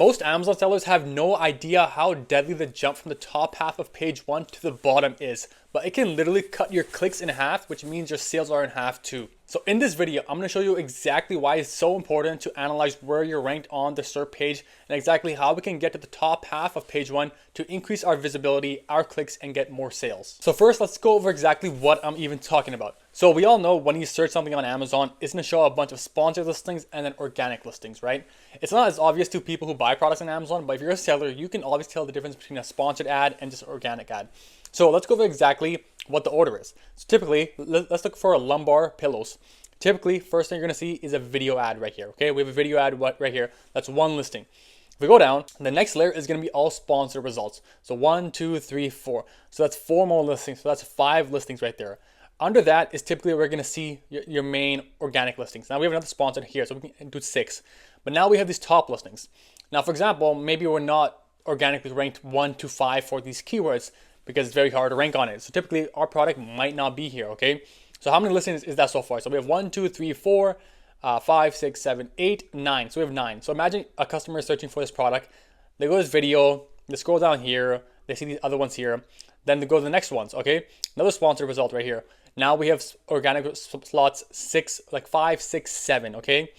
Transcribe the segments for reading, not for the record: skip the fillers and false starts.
Most Amazon sellers have no idea how deadly the jump from the top half of page 1 to the bottom is, but it can literally cut your clicks in half, which means your sales are in half too. So in this video, I'm going to show you exactly why it's so important to analyze where you're ranked on the SERP page and exactly how we can get to the top half of page 1 to increase our visibility, our clicks, and get more sales. So first, let's go over exactly what I'm even talking about. So we all know when you search something on Amazon, it's going to show a bunch of sponsored listings and then organic listings, right? It's not as obvious to people who buy products on Amazon, but if you're a seller, you can always tell the difference between a sponsored ad and just an organic ad. So let's go over exactly what the order is. So typically, let's look for a lumbar pillows. Typically, first thing you're going to see is a video ad right here. Okay, we have a video ad right here. That's one listing. If we go down, the next layer is going to be all sponsored results. So 1, 2, 3, 4. So that's 4 more listings. So that's 5 listings right there. Under that is typically we're going to see your main organic listings. Now we have another sponsored here, so we can do 6. But now we have these top listings. Now, for example, maybe we're not organically ranked 1 to 5 for these keywords because it's very hard to rank on it. So typically our product might not be here, okay? So how many listings is that so far? So we have 1, 2, 3, 4, 5, 6, 7, 8, 9. So we have 9. So imagine a customer is searching for this product. They go to this video, they scroll down here, they see these other ones here. Then they go to the next ones, okay? Another sponsored result right here. Now we have organic slots 6, like 5, 6, 7, okay?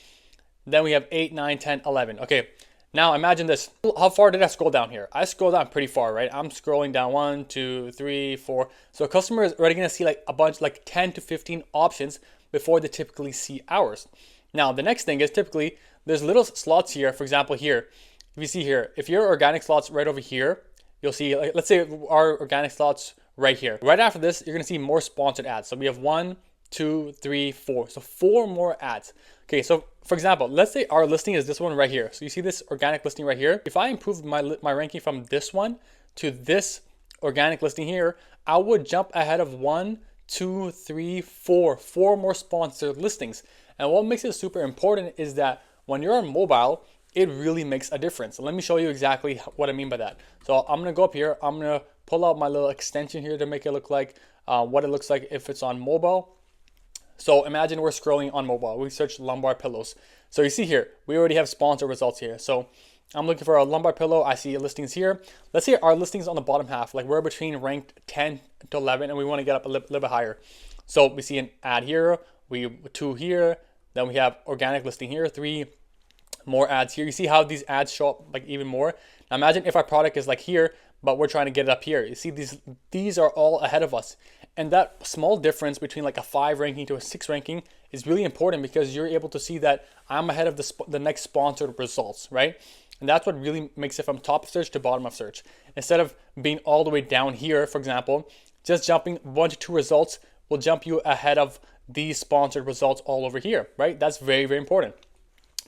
Then we have 8, 9, 10, 11, okay? Now imagine this. How far did I scroll down here? I scroll down pretty far, right? I'm scrolling down 1, 2, 3, 4. So a customer is already gonna see like a bunch, like 10 to 15 options before they typically see ours. Now the next thing is typically there's little slots here. For example, here, if you see here, if your organic slots right over here, you'll see, like, let's say our organic slots right here. Right after this, you're gonna see more sponsored ads. So we have 1, 2, 3, 4. So 4 more ads. Okay, so for example, let's say our listing is this one right here. So you see this organic listing right here. If I improve my ranking from this one to this organic listing here, I would jump ahead of 1, 2, 3, 4. 4 more sponsored listings. And what makes it super important is that when you're on mobile, it really makes a difference. So let me show you exactly what I mean by that. So I'm gonna go up here. I'm gonna pull out my little extension here to make it look like what it looks like if it's on mobile. So imagine we're scrolling on mobile. We search lumbar pillows. So you see here, we already have sponsored results here. So I'm looking for a lumbar pillow. I see listings here. Let's say our listings on the bottom half, like we're between ranked 10 to 11 and we want to get up a little bit higher. So we see an ad here, we 2 here, then we have organic listing here, 3 more ads here. You see how these ads show up like even more. Now imagine if our product is like here, but we're trying to get it up here. You see these are all ahead of us. And that small difference between like a 5 ranking to a 6 ranking is really important because you're able to see that I'm ahead of the next sponsored results, right? And that's what really makes it from top of search to bottom of search. Instead of being all the way down here, for example, just jumping 1 to 2 results will jump you ahead of these sponsored results all over here, right? That's very, very important.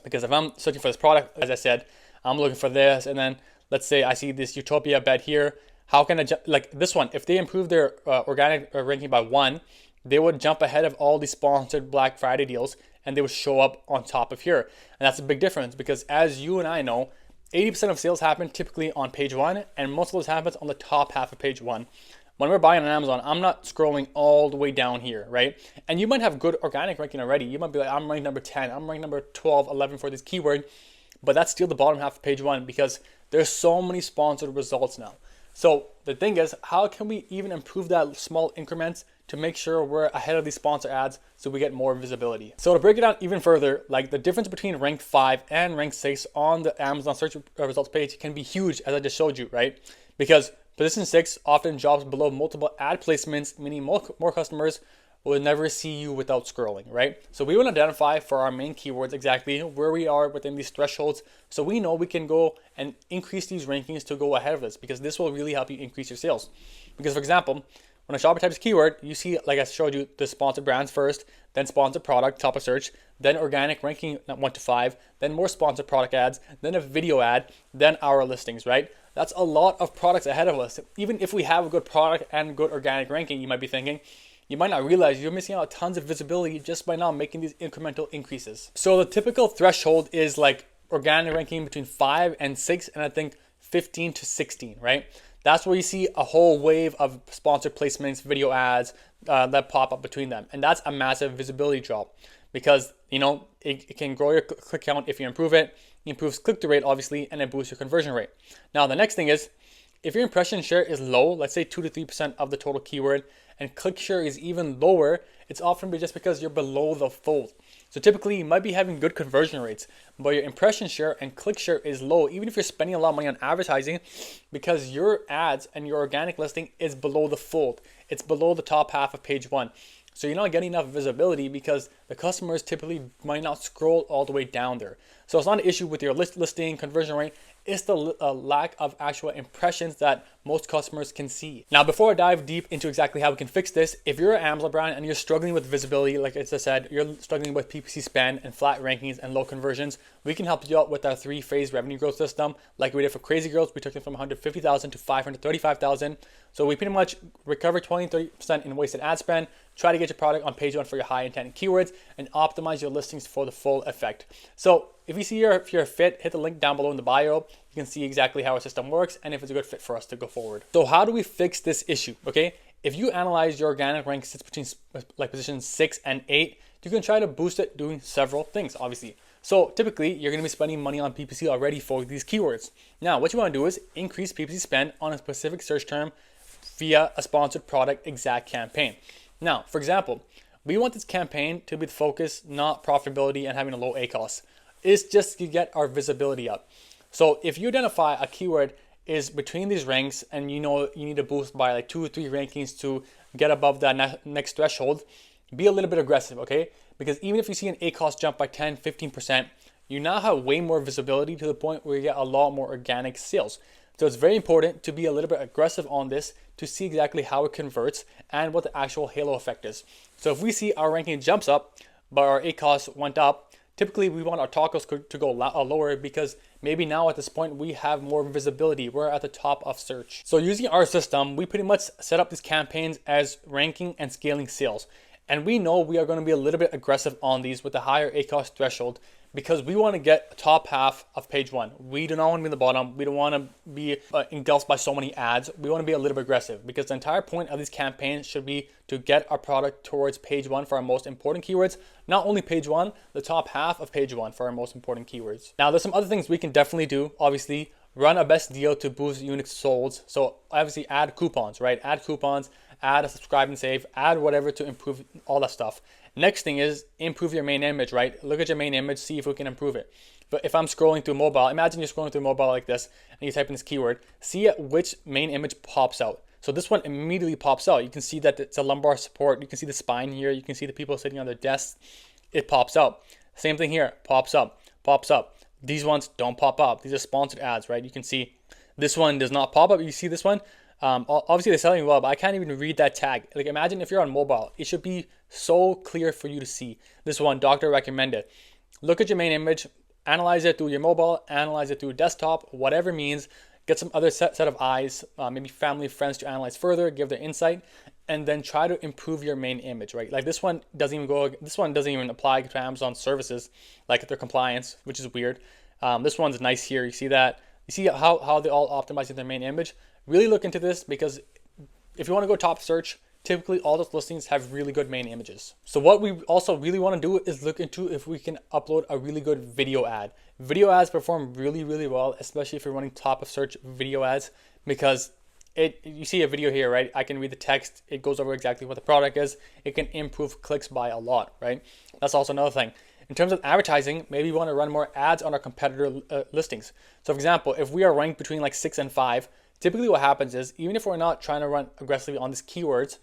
Because if I'm searching for this product, as I said, I'm looking for this, and then let's say I see this Utopia bed here. How can I jump, like this one, if they improve their organic ranking by 1, they would jump ahead of all these sponsored Black Friday deals and they would show up on top of here. And that's a big difference because as you and I know, 80% of sales happen typically on page 1 and most of those happens on the top half of page 1. When we're buying on Amazon, I'm not scrolling all the way down here, right? And you might have good organic ranking already. You might be like, I'm ranked number 10, I'm ranked number 12, 11 for this keyword, but that's still the bottom half of page 1 because there's so many sponsored results now. So the thing is, how can we even improve that small increments to make sure we're ahead of these sponsor ads so we get more visibility? So to break it down even further, like the difference between rank 5 and rank 6 on the Amazon search results page can be huge, as I just showed you, right? Because position 6 often drops below multiple ad placements, meaning more customers will never see you without scrolling, right? So we want to identify for our main keywords exactly where we are within these thresholds so we know we can go and increase these rankings to go ahead of this because this will really help you increase your sales. Because for example, when a shopper types keyword, you see, like I showed you, the sponsored brands first, then sponsored product, top of search, then organic ranking 1 to 5, then more sponsored product ads, then a video ad, then our listings, right? That's a lot of products ahead of us. Even if we have a good product and good organic ranking, you might be thinking, you might not realize you're missing out tons of visibility just by not making these incremental increases. So the typical threshold is like organic ranking between 5 and 6, and I think 15 to 16, right? That's where you see a whole wave of sponsored placements, video ads that pop up between them. And that's a massive visibility drop because, you know, it can grow your click count if you improve it. improves click-through rate, obviously, and it boosts your conversion rate. Now, the next thing is, if your impression share is low, let's say 2 to 3% of the total keyword, and click share is even lower, it's often just because you're below the fold. So typically you might be having good conversion rates, but your impression share and click share is low, even if you're spending a lot of money on advertising, because your ads and your organic listing is below the fold. It's below the top half of page 1. So you're not getting enough visibility because the customers typically might not scroll all the way down there. So it's not an issue with your listing conversion rate. It's the lack of actual impressions that most customers can see. Now, before I dive deep into exactly how we can fix this, if you're an Amazon brand and you're struggling with visibility, like I said, you're struggling with PPC spend and flat rankings and low conversions, we can help you out with our 3-phase revenue growth system. Like we did for Crazy Girls, we took them from 150,000 to 535,000. So we pretty much recover 20-30% in wasted ad spend, try to get your product on page 1 for your high intent keywords, and optimize your listings for the full effect. So if you're a fit, hit the link down below in the bio. You can see exactly how our system works and if it's a good fit for us to go forward. So how do we fix this issue? Okay, if you analyze your organic rank sits between like positions 6 and 8, you can try to boost it doing several things, obviously. So typically you're going to be spending money on PPC already for these keywords. Now what you want to do is increase PPC spend on a specific search term via a sponsored product exact campaign. Now, for example, we want this campaign to be the focus, not profitability and having a low ACoS. It's just to get our visibility up. So if you identify a keyword is between these ranks and you know you need to boost by like 2 or 3 rankings to get above that next threshold, be a little bit aggressive, okay? Because even if you see an ACoS jump by 10, 15%, you now have way more visibility to the point where you get a lot more organic sales. So it's very important to be a little bit aggressive on this to see exactly how it converts and what the actual halo effect is. So if we see our ranking jumps up, but our ACoS went up, typically we want our TACoS to go lower because maybe now at this point we have more visibility. We're at the top of search. So using our system, we pretty much set up these campaigns as ranking and scaling sales. And we know we are going to be a little bit aggressive on these with a higher ACoS threshold because we want to get top half of page 1. We do not want to be in the bottom. We don't want to be engulfed by so many ads. We want to be a little bit aggressive because the entire point of these campaigns should be to get our product towards page 1 for our most important keywords. Not only page 1, the top half of page 1 for our most important keywords. Now, there's some other things we can definitely do. Obviously, run a best deal to boost units sold. So obviously add coupons, right? Add coupons, add a subscribe and save, add whatever to improve all that stuff. Next thing is improve your main image, right? Look at your main image, see if we can improve it. But if I'm scrolling through mobile, imagine you're scrolling through mobile like this and you type in this keyword, see which main image pops out. So this one immediately pops out. You can see that it's a lumbar support. You can see the spine here. You can see the people sitting on their desks. It pops out. Same thing here, pops up, pops up. These ones don't pop up. These are sponsored ads, right? You can see this one does not pop up. You see this one? Obviously they're selling well, but I can't even read that tag. Like imagine if you're on mobile, it should be so clear for you to see. This one, doctor recommended. Look at your main image, analyze it through your mobile, analyze it through desktop, whatever means, get some other set of eyes, maybe family, friends to analyze further, give their insight, and then try to improve your main image, right? Like this one doesn't even apply to Amazon services, like their compliance, which is weird. This one's nice here. You see that? You see how they all optimizing their main image? Really look into this because if you want to go top search, typically all those listings have really good main images. So what we also really want to do is look into if we can upload a really good video ad. Video ads perform really, really well, especially if you're running top of search video ads, because you see a video here, right? I can read the text. It goes over exactly what the product is. It can improve clicks by a lot, right? That's also another thing. In terms of advertising, maybe we want to run more ads on our competitor listings. So for example, if we are ranked between like 6 and 5, typically what happens is, even if we're not trying to run aggressively on these keywords,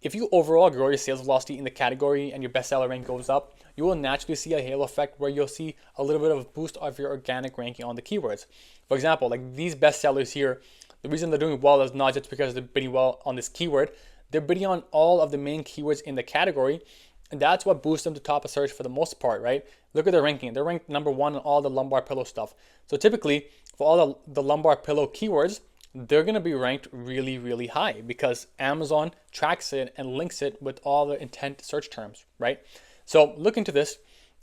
if you overall grow your sales velocity in the category and your bestseller rank goes up, you will naturally see a halo effect where you'll see a little bit of a boost of your organic ranking on the keywords. For example, like these bestsellers here, the reason they're doing well is not just because they're bidding well on this keyword, they're bidding on all of the main keywords in the category, and that's what boosts them to top of search for the most part, right? Look at their ranking. They're ranked number 1 on all the lumbar pillow stuff. So typically, for all the lumbar pillow keywords, they're going to be ranked really, really high because Amazon tracks it and links it with all the intent search terms, right? So look into this.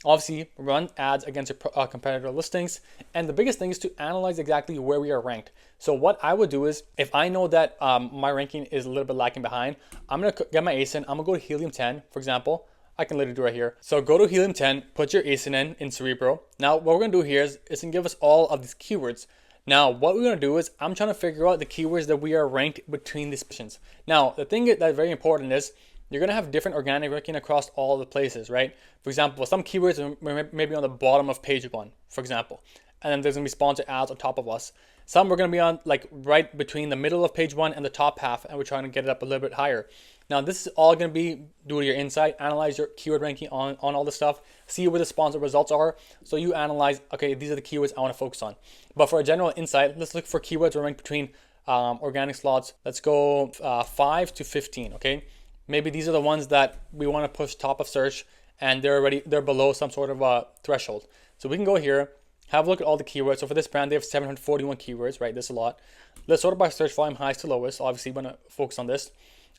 Obviously, run ads against your competitor listings. And the biggest thing is to analyze exactly where we are ranked. So what I would do is, if I know that my ranking is a little bit lacking behind, I'm going to get my ASIN. I'm going to go to Helium 10, for example. I can literally do it right here. So go to Helium 10, put your ASIN in Cerebro. Now what we're gonna do here is gonna give us all of these keywords. Now what we're gonna do is I'm trying to figure out the keywords that we are ranked between these positions. Now the thing that's very important is you're gonna have different organic ranking across all the places, right? For example, some keywords are maybe on the bottom of page 1, for example, and then there's gonna be sponsored ads on top of us. Some are gonna be on like right between the middle of page 1 and the top half, and we're trying to get it up a little bit higher. Now this is all gonna be due to your insight. Analyze your keyword ranking on all this stuff. See where the sponsored results are. So you analyze, okay, these are the keywords I wanna focus on. But for a general insight, let's look for keywords ranked between organic slots. Let's go 5 to 15, okay? Maybe these are the ones that we want to push top of search and they're below some sort of a threshold. So we can go here, have a look at all the keywords. So for this brand, they have 741 keywords, right? This is a lot. Let's sort it by search volume, highest to lowest. Obviously, we're going to focus on this.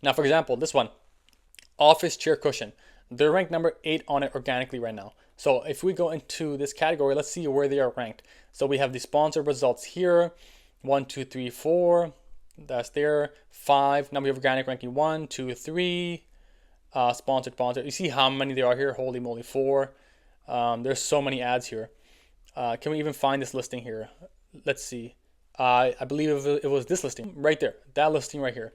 Now, for example, this one, office chair cushion. They're ranked number 8 on it organically right now. So if we go into this category, let's see where they are ranked. So we have the sponsored results here, 1, 2, 3, 4. That's there. 5. Now we have organic ranking 1, 2, 3. Sponsored. You see how many there are here? Holy moly, 4. There's so many ads here. Can we even find this listing here? Let's see. I believe it was this listing right there. That listing right here.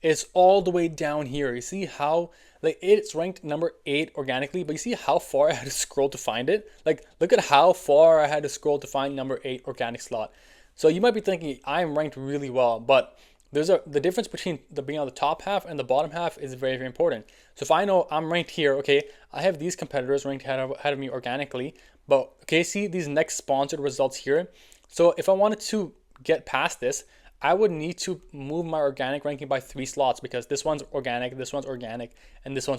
It's all the way down here. You see how like it's ranked number 8 organically, but you see how far I had to scroll to find it? Like look at how far I had to scroll to find number 8 organic slot. So you might be thinking I'm ranked really well, but the difference between being on the top half and the bottom half is very, very important. So if I know I'm ranked here, okay, I have these competitors ranked ahead of me organically, but okay, see these next sponsored results here. So if I wanted to get past this, I would need to move my organic ranking by 3 slots because this one's organic, and this one's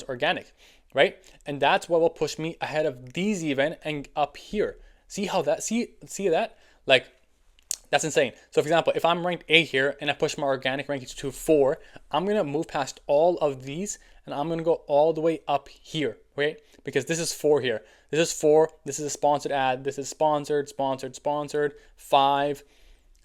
organic, right? And that's what will push me ahead of these even and up here. See how that, see that? Like, that's insane. So for example, if I'm ranked 8 here and I push my organic ranking to 4, I'm going to move past all of these and I'm going to go all the way up here, right? Because this is 4 here. This is 4. This is a sponsored ad. This is sponsored. 5,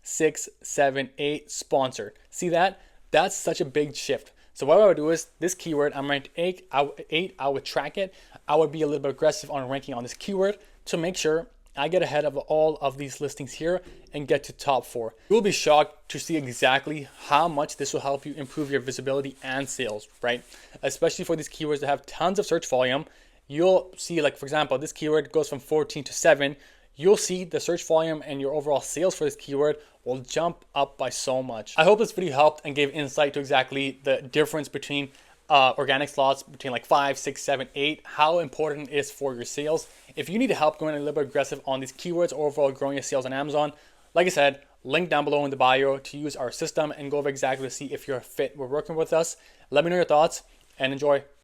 6, 7, 8, sponsored. See that? That's such a big shift. So what I would do is this keyword, I'm ranked 8, I would track it. I would be a little bit aggressive on ranking on this keyword to make sure I get ahead of all of these listings here and get to top 4. You'll be shocked to see exactly how much this will help you improve your visibility and sales, right? Especially for these keywords that have tons of search volume. You'll see, like, for example, this keyword goes from 14 to 7. You'll see the search volume and your overall sales for this keyword will jump up by so much. I hope this video helped and gave insight to exactly the difference between organic slots between like 5, 6, 7, 8, how important it is for your sales. If you need help going a little bit aggressive on these keywords or overall growing your sales on Amazon, like I said, link down below in the bio to use our system and go over exactly to see if you're fit with working with us. Let me know your thoughts and enjoy.